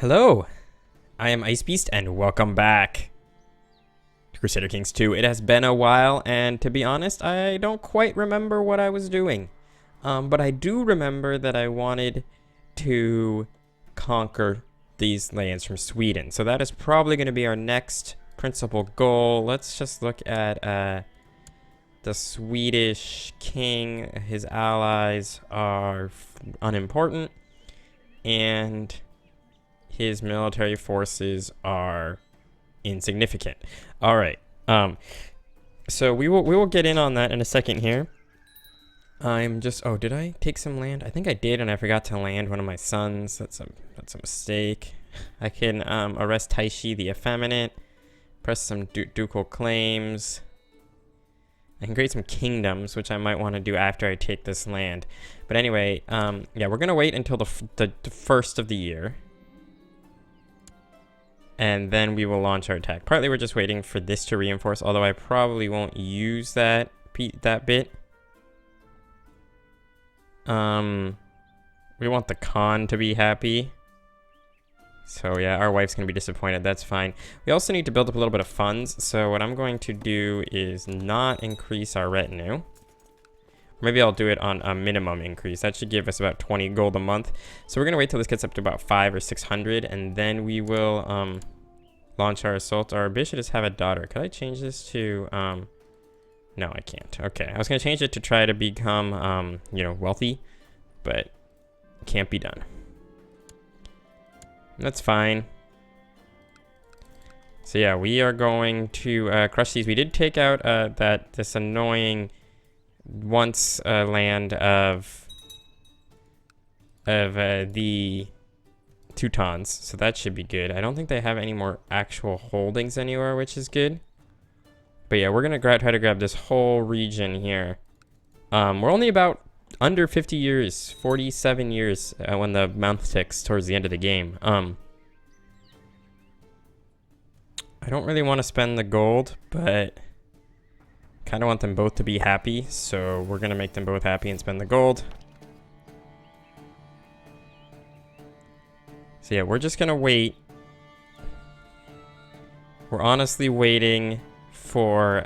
Hello, I am IceBeast and welcome back to Crusader Kings 2. It has been a while, and to be honest, I don't quite remember what I was doing. But I do remember that I wanted to conquer these lands from Sweden. So that is probably going to be our next principal goal. Let's just look at the Swedish king. His allies are unimportant, and his military forces are insignificant. All right. So we will get in on that in a second here. I'm just did I take some land? I think I did, and I forgot to land one of my sons. That's a mistake. I can arrest Taishi the Effeminate, press some ducal claims. I can create some kingdoms, which I might want to do after I take this land. But anyway, yeah, we're gonna wait until the first of the year, and then we will launch our attack. Partly we're just waiting for this to reinforce, although I probably won't use that bit. We want the Khan to be happy. So yeah, our wife's gonna be disappointed. That's fine. We also need to build up a little bit of funds. So what I'm going to do is not increase our retinue. Maybe I'll do it on a minimum increase. That should give us about 20 gold a month. So we're gonna wait till this gets up to about 500 or 600, and then we will launch our assault. Our bishop does have a daughter. Could I change this to no, I can't. Okay, I was gonna change it to try to become wealthy, but it can't be done. That's fine. So yeah, we are going to crush these. We did take out this annoying once land of the Teutons, so that should be good. I don't think they have any more actual holdings anywhere, which is good. But yeah, we're gonna try to grab this whole region here. We're only about under 50 years, 47 years when the month ticks towards the end of the game. I don't really want to spend the gold, but kind of want them both to be happy, so we're gonna make them both happy and spend the gold. So yeah, we're just gonna wait. We're honestly waiting for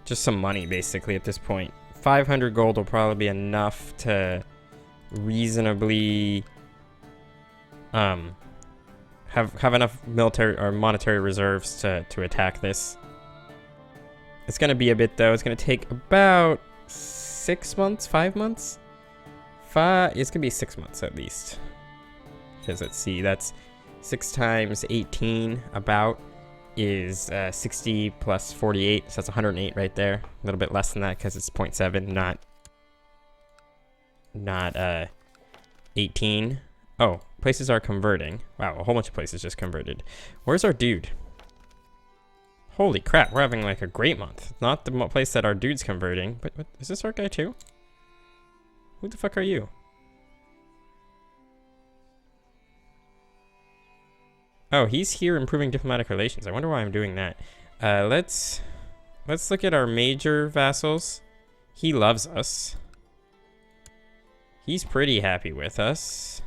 just some money basically at this point. 500 gold will probably be enough to reasonably have enough military or monetary reserves to attack this. It's gonna be a bit though. It's gonna take about 6 months, 5 months. It's gonna be 6 months at least. Because let's see, that's 6 times 18 about is 60 plus 48, so that's 108 right there. A little bit less than that because it's 0.7, not 18. Oh, places are converting. Wow, a whole bunch of places just converted. Where's our dude? Holy crap, we're having like a great month. Not the place that our dude's converting, but what, is this our guy too? Who the fuck are you? Oh, he's here improving diplomatic relations. I wonder why I'm doing that. Let's look at our major vassals. He loves us. He's pretty happy with us.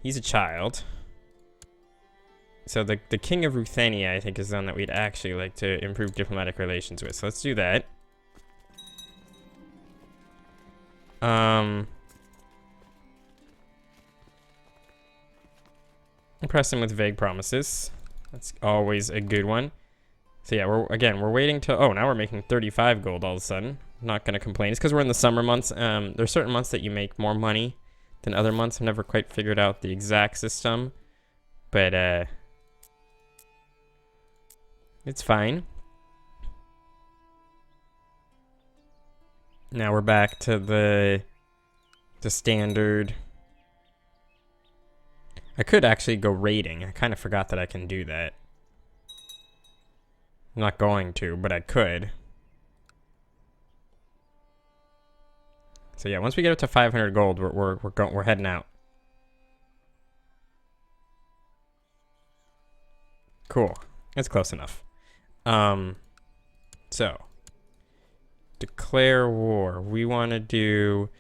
He's a child. So the King of Ruthenia, I think, is the one that we'd actually like to improve diplomatic relations with. So let's do that. Impress him with vague promises. That's always a good one. So yeah, we're waiting till, oh, now we're making 35 gold all of a sudden. Not gonna complain. It's because we're in the summer months. There's certain months that you make more money than other months. I've never quite figured out the exact system, but it's fine. Now we're back to the standard. I could actually go raiding. I kind of forgot that I can do that. I'm not going to, but I could. So yeah, once we get up to 500 gold, we're heading out. Cool. That's close enough. So declare war. We want to do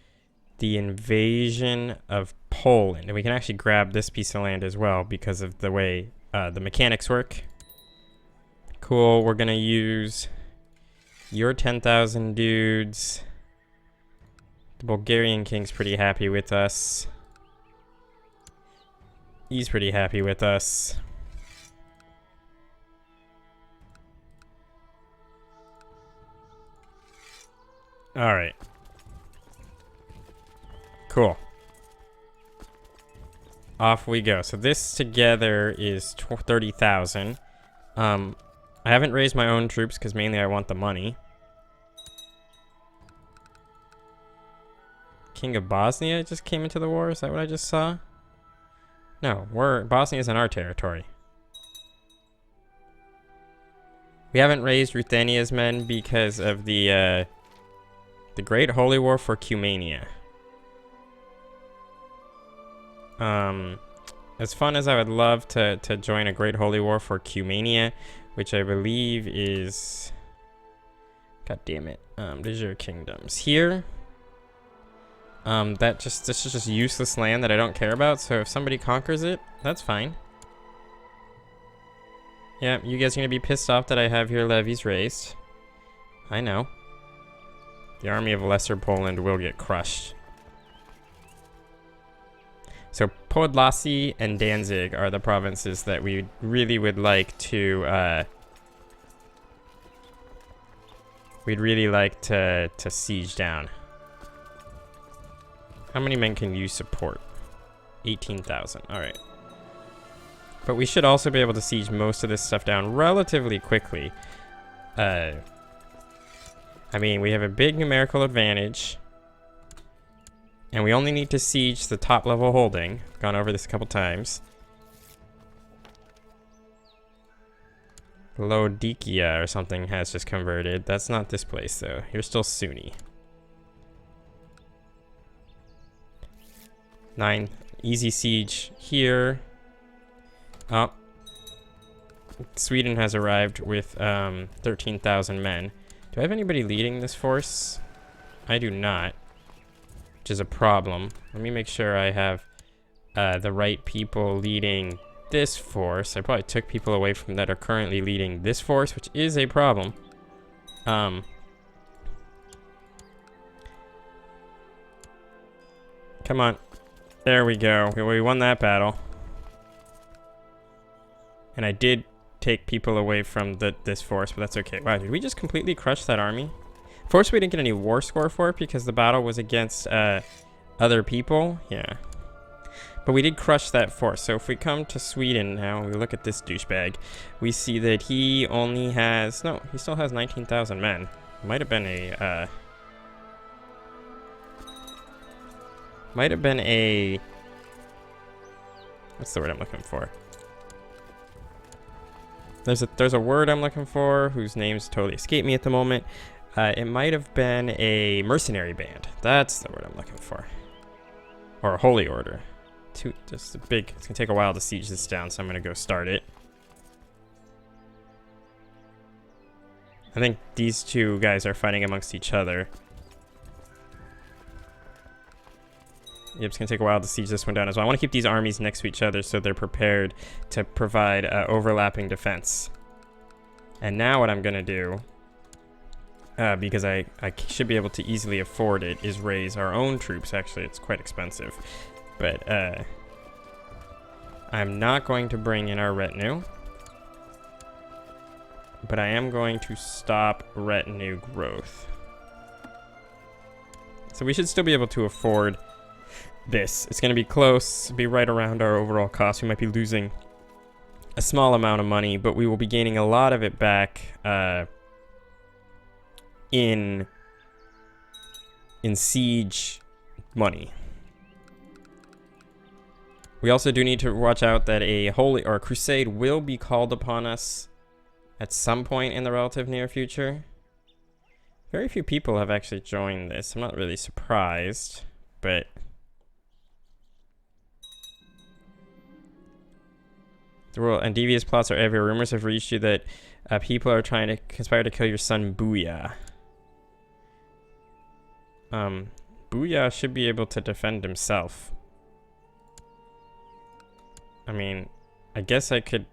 the invasion of Poland, and we can actually grab this piece of land as well because of the way the mechanics work. Cool, we're gonna use your 10,000 dudes. The Bulgarian king's pretty happy with us. He's pretty happy with us. All right. Cool. Off we go. So this together is 30,000. I haven't raised my own troops because mainly I want the money. King of Bosnia just came into the war. Is that what I just saw? No, Bosnia's in our territory. We haven't raised Ruthenia's men because of the Great Holy War for Cumania. As fun as I would love to join a Great Holy War for Cumania, which I believe is, god damn it, these are kingdoms here. This is just useless land that I don't care about. So if somebody conquers it, that's fine. Yeah, you guys are gonna be pissed off that I have your levies raised. I know. The army of Lesser Poland will get crushed. So Podlasie and Danzig are the provinces that we really would like to siege down. How many men can you support? 18,000. All right. But we should also be able to siege most of this stuff down relatively quickly. I mean, we have a big numerical advantage. And we only need to siege the top level holding. Gone over this a couple times. Laodicea or something has just converted. That's not this place though. You're still Sunni. 9. Easy siege here. Oh. Sweden has arrived with 13,000 men. Do I have anybody leading this force? I do not. Which is a problem. Let me make sure I have the right people leading this force. I probably took people away from that are currently leading this force, which is a problem. Come on. There we go. We won that battle. And I did take people away from this force, but that's okay. Wow, did we just completely crush that army? Force we didn't get any war score for it because the battle was against other people. Yeah. But we did crush that force. So if we come to Sweden now, we look at this douchebag, we see that he only has... No, he still has 19,000 men. Might have been a... What's the word I'm looking for? There's a word I'm looking for whose name's totally escaped me at the moment. It might have been a mercenary band. That's the word I'm looking for. Or a holy order. It's gonna take a while to siege this down, so I'm gonna go start it. I think these two guys are fighting amongst each other. Yep, it's gonna take a while to siege this one down as well. I want to keep these armies next to each other so they're prepared to provide overlapping defense. And now what I'm gonna do, because I should be able to easily afford it, is raise our own troops. Actually, it's quite expensive. But I'm not going to bring in our retinue. But I am going to stop retinue growth. So we should still be able to afford this. It's going to be close, be right around our overall cost. We might be losing a small amount of money, but we will be gaining a lot of it back in siege money. We also do need to watch out that a holy or a crusade will be called upon us at some point in the relative near future. Very few people have actually joined this. I'm not really surprised, but the world and devious plots are everywhere. Rumors have reached you that people are trying to conspire to kill your son Booyah. Booyah should be able to defend himself. I mean, I guess I could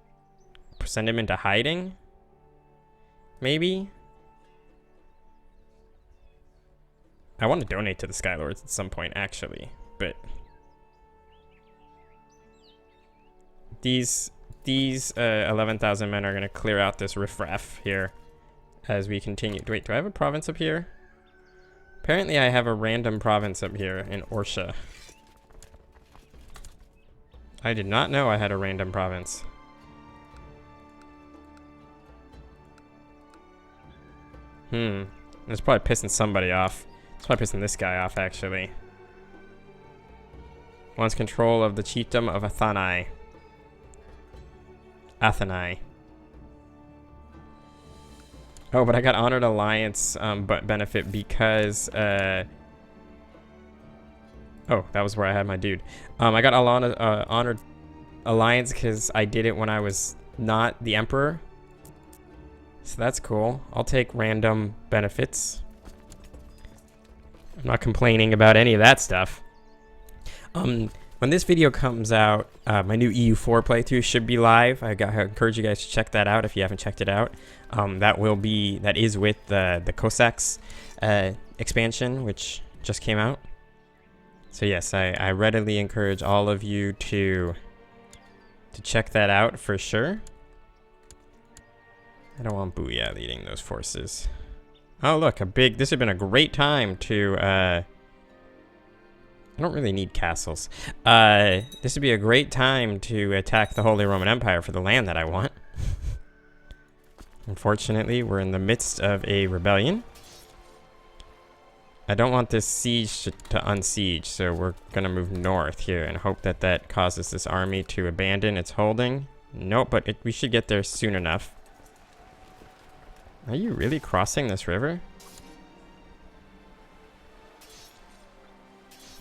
send him into hiding. Maybe. I want to donate to the Skylords at some point, actually, but these 11,000 men are going to clear out this riffraff here as we continue. Wait, do I have a province up here? Apparently I have a random province up here in Orsha. I did not know I had a random province. It's probably pissing somebody off. It's probably pissing this guy off, actually. Wants control of the chiefdom of Athenai. Oh, but I got Honored Alliance but benefit because... oh, that was where I had my dude. I got Honored Alliance because I did it when I was not the Emperor. So that's cool. I'll take random benefits. I'm not complaining about any of that stuff. When this video comes out, my new EU4 playthrough should be live. I encourage you guys to check that out if you haven't checked it out. That is with the Cossacks expansion, which just came out. So yes, I readily encourage all of you to check that out for sure. I don't want Booyah leading those forces. Oh look, this would have been a great time to I don't really need castles. This would be a great time to attack the Holy Roman Empire for the land that I want. Unfortunately, we're in the midst of a rebellion. I don't want this siege to unsiege, so we're gonna move north here and hope that that causes this army to abandon its holding. Nope, but we should get there soon enough. Are you really crossing this river?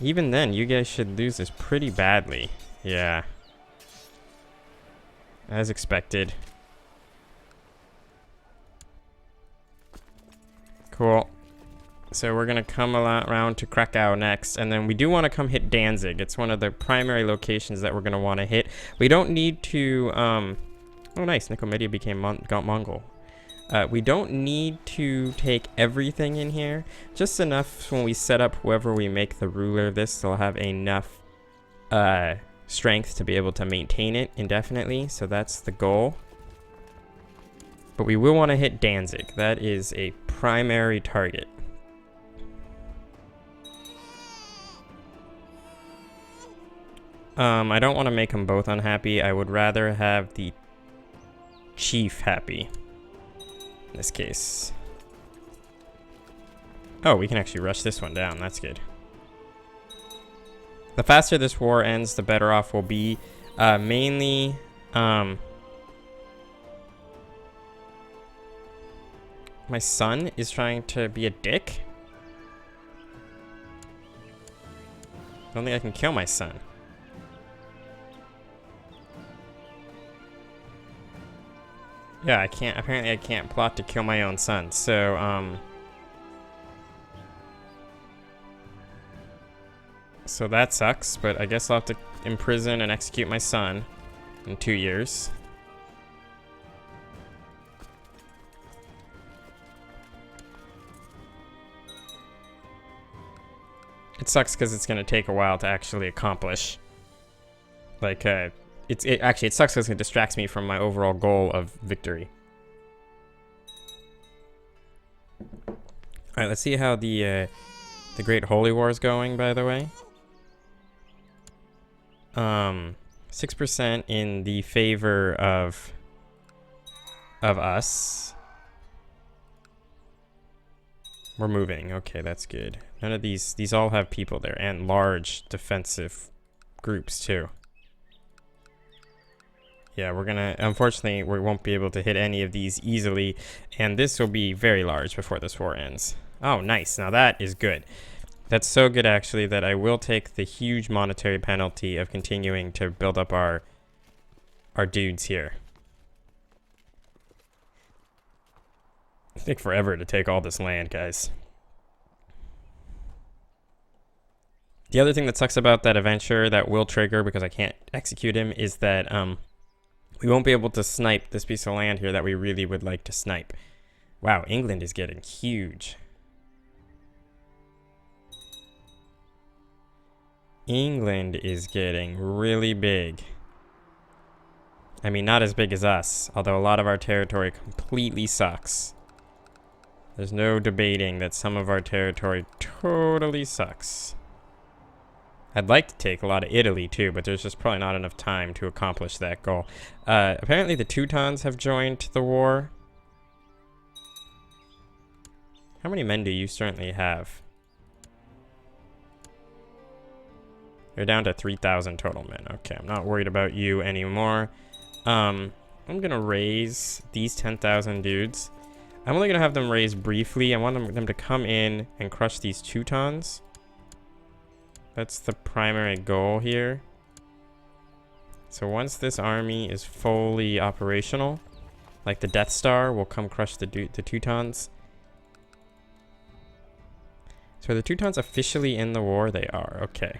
Even then, you guys should lose this pretty badly. Yeah. As expected. Cool. So we're going to come around to Krakow next, and then we do want to come hit Danzig. It's one of the primary locations that we're going to want to hit. We don't need to... oh, nice. Nicomedia became Mongol. We don't need to take everything in here, just enough when we set up whoever we make the ruler of this, they'll have enough strength to be able to maintain it indefinitely, so that's the goal. But we will want to hit Danzig. That is a primary target. I don't want to make them both unhappy. I would rather have the chief happy. In this case. Oh, we can actually rush this one down. That's good. The faster this war ends, the better off we'll be. Mainly, my son is trying to be a dick. I don't think I can kill my son. Yeah, I can't. Apparently, I can't plot to kill my own son. So, so that sucks. But I guess I'll have to imprison and execute my son in 2 years. It sucks because it's going to take a while to actually accomplish. Like, actually, it sucks because it distracts me from my overall goal of victory. Alright, let's see how the Great Holy War is going, by the way. 6% in the favor of us. We're moving. Okay, that's good. None of these all have people there, and large defensive groups, too. Yeah, we're gonna, unfortunately, we won't be able to hit any of these easily, and this will be very large before this war ends. Oh, nice. Now that is good. That's so good, actually, that I will take the huge monetary penalty of continuing to build up our dudes here. It'll take forever to take all this land, guys. The other thing that sucks about that adventure that will trigger because I can't execute him is that we won't be able to snipe this piece of land here that we really would like to snipe. Wow, England is getting huge. England is getting really big. I mean, not as big as us, although a lot of our territory completely sucks. There's no debating that some of our territory totally sucks. I'd like to take a lot of Italy too, but there's just probably not enough time to accomplish that goal. Apparently the Teutons have joined the war. How many men do you currently have? You're down to 3,000 total men. Okay, I'm not worried about you anymore. I'm gonna raise these 10,000 dudes. I'm only gonna have them raise briefly. I want them to come in and crush these Teutons. That's the primary goal here. So once this army is fully operational, like the Death Star will come crush the Teutons. So are the Teutons officially in the war? They are. Okay.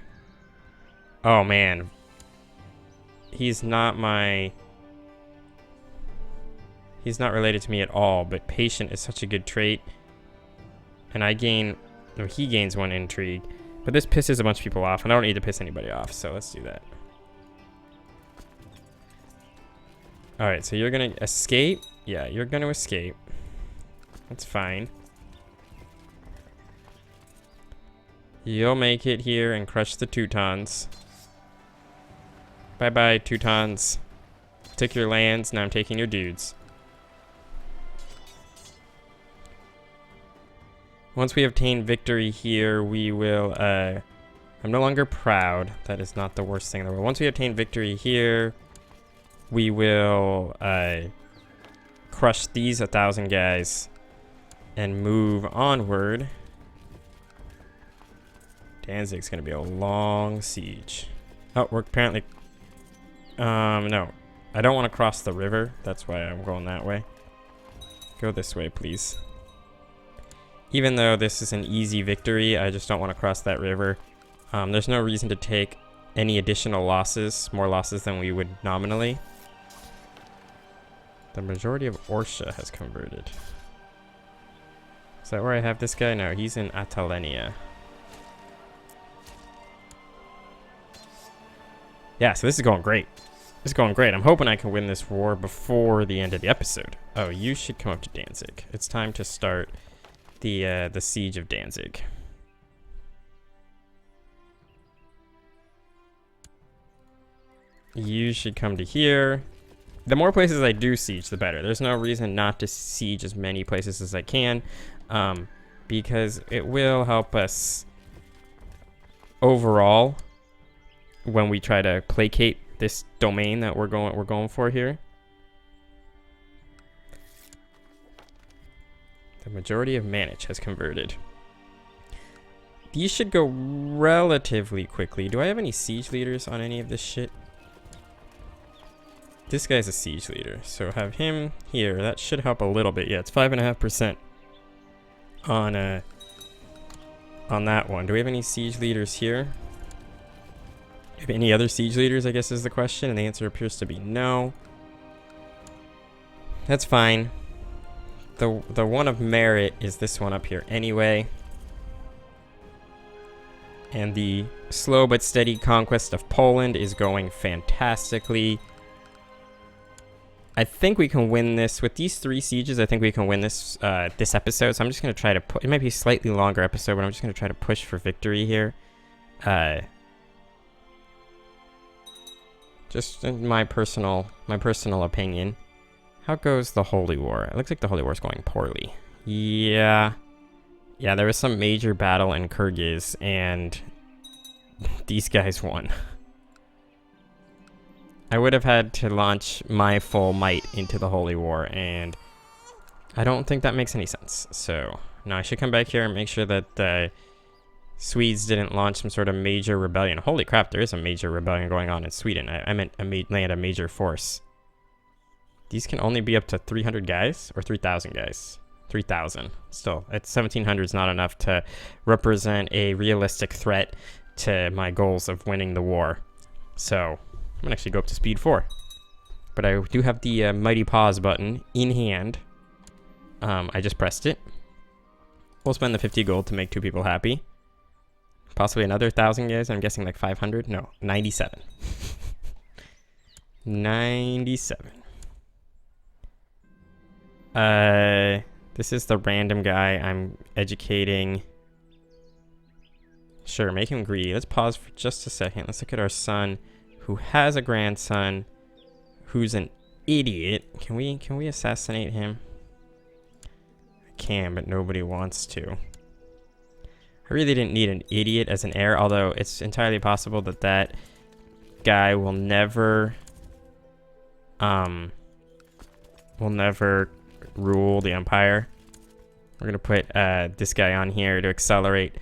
Oh man. He's not related to me at all, but patient is such a good trait. And he gains 1 intrigue. But this pisses a bunch of people off, and I don't need to piss anybody off, so let's do that. Alright, so you're gonna escape? Yeah, you're gonna escape. That's fine. You'll make it here and crush the Teutons. Bye-bye, Teutons. Took your lands, now I'm taking your dudes. Once we obtain victory here, we will, I'm no longer proud. That is not the worst thing in the world. Once we obtain victory here, we will, crush these 1,000 guys and move onward. Danzig's gonna be a long siege. Oh, we're apparently, no. I don't want to cross the river. That's why I'm going that way. Go this way, please. Even though this is an easy victory, I just don't want to cross that river. There's no reason to take any additional losses, more losses than we would nominally. The majority of Orsha has converted. Is that where I have this guy? No, he's in Atalenia. Yeah, so this is going great. This is going great. I'm hoping I can win this war before the end of the episode. Oh, you should come up to Danzig. It's time to start the siege of Danzig. You should come to here. The more places I do siege, the better. There's no reason not to siege as many places as I can, because it will help us overall when we try to placate this domain that we're going for here. The majority of Manich has converted. These should go relatively quickly. Do I have any siege leaders on any of this shit? This guy's a siege leader, so have him here. That should help a little bit. Yeah, it's 5.5% on that one. Do we have any siege leaders here? Do we have any other siege leaders, I guess is the question, and the answer appears to be no. That's fine. The one of merit is this one up here anyway. And the slow but steady conquest of Poland is going fantastically. I think we can win this. With these 3 sieges, I think we can win this this episode. So I'm just going to try to it might be a slightly longer episode, but I'm just going to try to push for victory here. Just in my personal opinion. How goes the Holy War? It looks like the Holy War is going poorly. Yeah. Yeah, there was some major battle in Kyrgyz, and these guys won. I would have had to launch my full might into the Holy War, and I don't think that makes any sense. So, now I should come back here and make sure that the Swedes didn't launch some sort of major rebellion. Holy crap, there is a major rebellion going on in Sweden. I meant land a major force. These can only be up to 300 guys or 3,000 guys. 3,000. Still, at 1,700 is not enough to represent a realistic threat to my goals of winning the war. So I'm gonna actually go up to speed 4. But I do have the mighty pause button in hand. I just pressed it. We'll spend the 50 gold to make 2 people happy. Possibly another 1,000 guys. I'm guessing like 500. No, 97. 97. This is the random guy I'm educating. Sure, make him greedy. Let's pause for just a second. Let's look at our son, who has a grandson, who's an idiot. Can we assassinate him? I can, but nobody wants to. I really didn't need an idiot as an heir, although it's entirely possible that that guy will never rule the empire. We're gonna put this guy on here to accelerate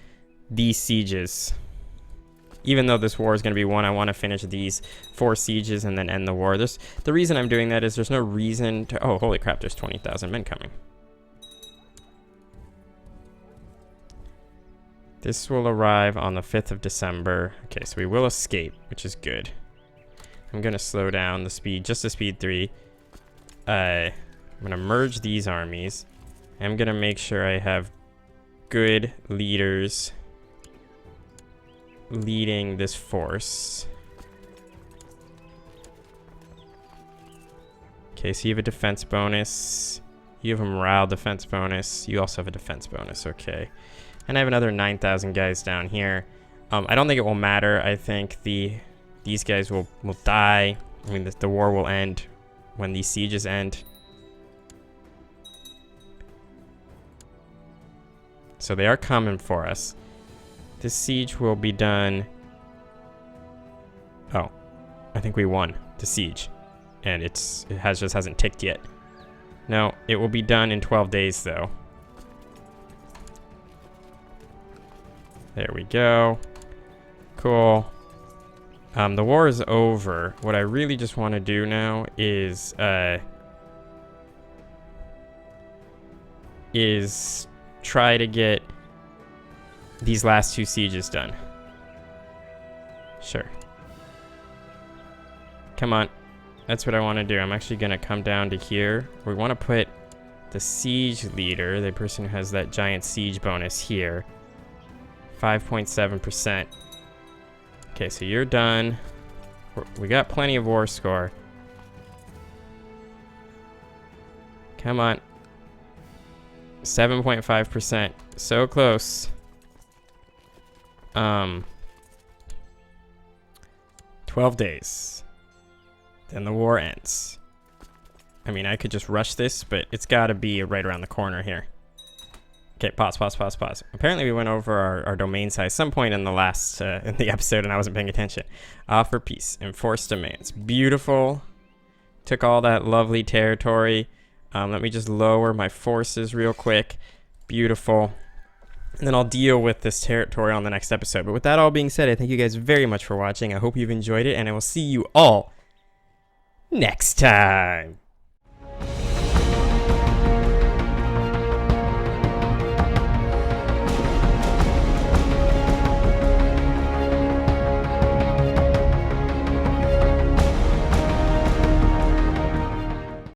these sieges. Even though this war is gonna be won, I want to finish these 4 sieges and then end the war. The reason I'm doing that is there's no reason to. Oh, holy crap! There's 20,000 men coming. This will arrive on the 5th of December. Okay, so we will escape, which is good. I'm gonna slow down the speed, just to speed 3. I'm gonna merge these armies. I'm gonna make sure I have good leaders leading this force. Okay, so you have a defense bonus. You have a morale defense bonus. You also have a defense bonus, okay. And I have another 9,000 guys down here. I don't think it will matter. I think these guys will die. I mean, the war will end when these sieges end. So they are coming for us. This siege will be done. Oh, I think we won the siege, and it just hasn't ticked yet. No, it will be done in 12 days though. There we go. Cool. The war is over. What I really just want to do now is try to get these last 2 sieges done. Sure. Come on. That's what I want to do. I'm actually going to come down to here. We want to put the siege leader, the person who has that giant siege bonus here. 5.7%. Okay, so you're done. We got plenty of war score. Come on. 7.5%. So close. 12 days. Then the war ends. I mean, I could just rush this, but it's got to be right around the corner here. Okay, pause. Apparently we went over our domain size some point in the last in the episode, and I wasn't paying attention. Offer peace. Enforce domains. Beautiful. Took all that lovely territory. Let me just lower my forces real quick. Beautiful. And then I'll deal with this territory on the next episode. But with that all being said, I thank you guys very much for watching. I hope you've enjoyed it, and I will see you all next time.